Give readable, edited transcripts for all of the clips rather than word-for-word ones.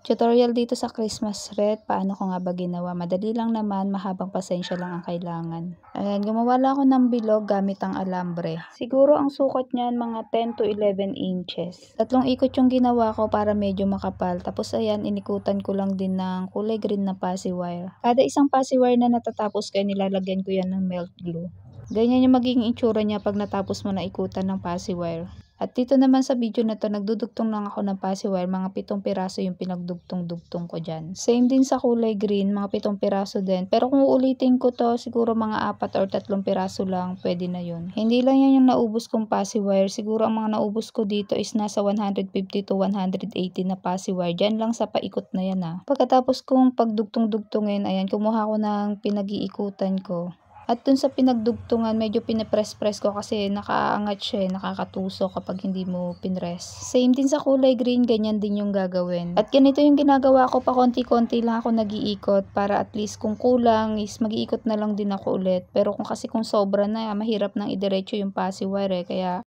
Tutorial dito sa Christmas wreath. Paano ko nga ba ginawa? Madali lang naman, mahabang pasensya lang ang kailangan. Ayan, gumawa lang ako ng bilog gamit ang alambre. Siguro ang sukat niyan mga 10 to 11 inches. Tatlong ikot yung ginawa ko para medyo makapal. Tapos ayan, inikutan ko lang din ng kulay green na passy wire. Kada isang passy wire na natatapos ko, nilalagyan ko yan ng melt glue. Ganyan yung magiging itsura niya pag natapos mo na ikutan ng passy wire. At dito naman sa video na to, nagdudugtong lang ako ng passy wire. Mga 7 piraso yung pinagdugtong-dugtong ko dyan. Same din sa kulay green, mga 7 piraso din. Pero kung uulitin ko to, siguro mga 4 or 3 piraso lang, pwede na yun. Hindi lang yan yung naubos kong passy wire. Siguro ang mga naubos ko dito is nasa 150 to 180 na passy wire. Dyan lang sa paikot na yan ha. Pagkatapos kong pagdugtong-dugtongin, ayan, kumuha ko ng pinag-iikutan ko. At dun sa pinagdugtungan, medyo pinapress-press ko kasi nakaangat siya, nakakatusok kapag hindi mo pinress. Same din sa kulay green, ganyan din yung gagawin. At ganito yung ginagawa ko, pa konti-konti lang ako nag-iikot para at least kung kulang is mag-iikot na lang din ako ulit. Pero kung sobra na, mahirap nang idiretso yung passy wire kaya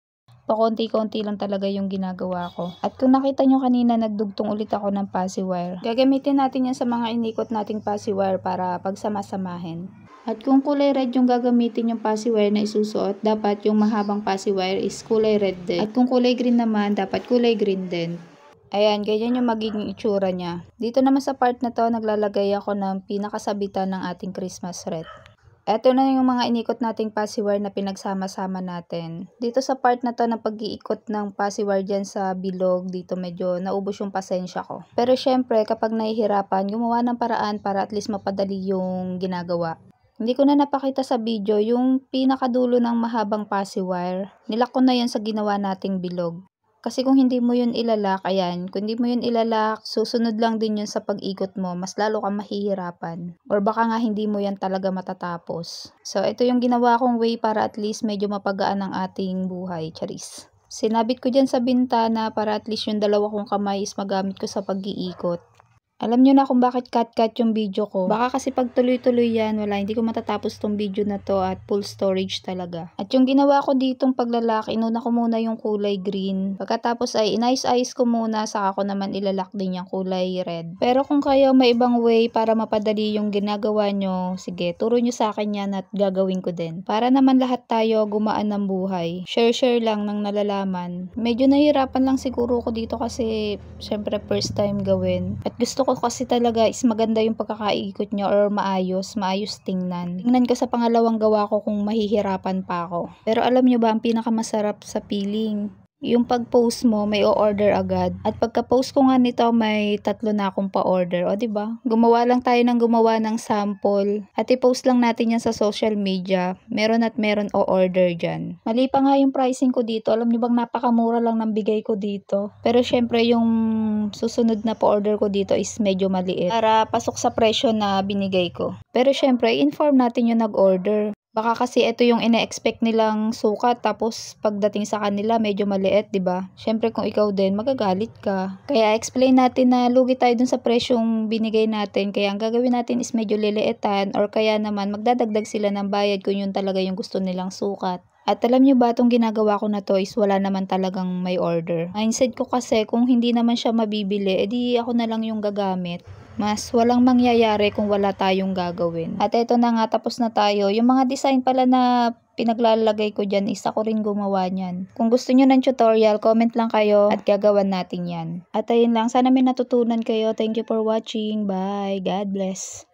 pakonti-konti lang talaga yung ginagawa ko. At kung nakita nyo kanina, nagdugtong ulit ako ng passy wire. Gagamitin natin yan sa mga inikot nating passy wire para pagsama-samahin. At kung kulay red yung gagamitin yung passy wire na isusuot, dapat yung mahabang passy wire is kulay red din. At kung kulay green naman, dapat kulay green din. Ayan, ganyan yung magiging itsura niya. Dito naman sa part na to, naglalagay ako ng pinakasabitan ng ating Christmas wreath. Ito na yung mga inikot nating passy wire na pinagsama-sama natin. Dito sa part na to, na pag-iikot ng passy wire dyan sa bilog, dito medyo naubos yung pasensya ko. Pero syempre, kapag nahihirapan, gumawa ng paraan para at least mapadali yung ginagawa. Hindi ko na napakita sa video yung pinakadulo ng mahabang passy wire. Nilak ko na yan sa ginawa nating bilog. Kasi kung hindi mo yun ilalak, ayan, kung hindi mo yun ilalak, susunod lang din yun sa pag-ikot mo, mas lalo kang mahihirapan. Or baka nga hindi mo yan talaga matatapos. So, ito yung ginawa kong way para at least medyo mapagaan ang ating buhay, charis. Sinabit ko dyan sa bintana para at least yung dalawa kong kamay is magamit ko sa pag-iikot. Alam nyo na kung bakit cut yung video ko. Baka kasi pag tuloy-tuloy yan, wala, hindi ko matatapos tong video na to at full storage talaga. At yung ginawa ko ditong paglalak, inuna ko muna yung kulay green. Pagkatapos ay inayos-ayos ko muna, saka ko naman ilalak din yung kulay red. Pero kung kayo may ibang way para mapadali yung ginagawa nyo, sige, turo nyo sa akin yan at gagawin ko din. Para naman lahat tayo gumaan ng buhay. Share lang ng nalalaman. Medyo nahihirapan lang siguro ko dito kasi syempre first time gawin. At gusto ko kasi talaga is maganda yung pagkakaikot nyo or maayos tingnan. Tingnan ko sa pangalawang gawa ko kung mahihirapan pa ako. Pero alam nyo ba, ang pinakamasarap sa feeling? Yung pag-post mo, may o-order agad. At pagka-post ko nga nito, may 3 na akong pa-order. O, diba? Gumawa lang tayo ng gumawa ng sample. At i-post lang natin yan sa social media. Meron o-order dyan. Mali pa nga yung pricing ko dito. Alam nyo bang napakamura lang ng bigay ko dito. Pero syempre, yung susunod na pa-order ko dito is medyo maliit. Para pasok sa presyo na binigay ko. Pero syempre, inform natin yung nag-order. Baka kasi ito yung ine-expect nilang sukat tapos pagdating sa kanila medyo maliit, 'di ba? Syempre kung ikaw din magagalit ka. Kaya explain natin na lugi tayo dun sa presyong binigay natin. Kaya ang gagawin natin is medyo liliitan or kaya naman magdadagdag sila ng bayad kung yun talaga yung gusto nilang sukat. At alam nyo ba, itong ginagawa ko na to is wala naman talagang may order. Mindset ko kasi kung hindi naman siya mabibili, edi ako na lang yung gagamit. Mas walang mangyayari kung wala tayong gagawin. At eto na nga, tapos na tayo. Yung mga design pala na pinaglalagay ko dyan, isa ko rin gumawa niyan. Kung gusto nyo ng tutorial, comment lang kayo at gagawan natin yan. At ayun lang, sana may natutunan kayo. Thank you for watching. Bye. God bless.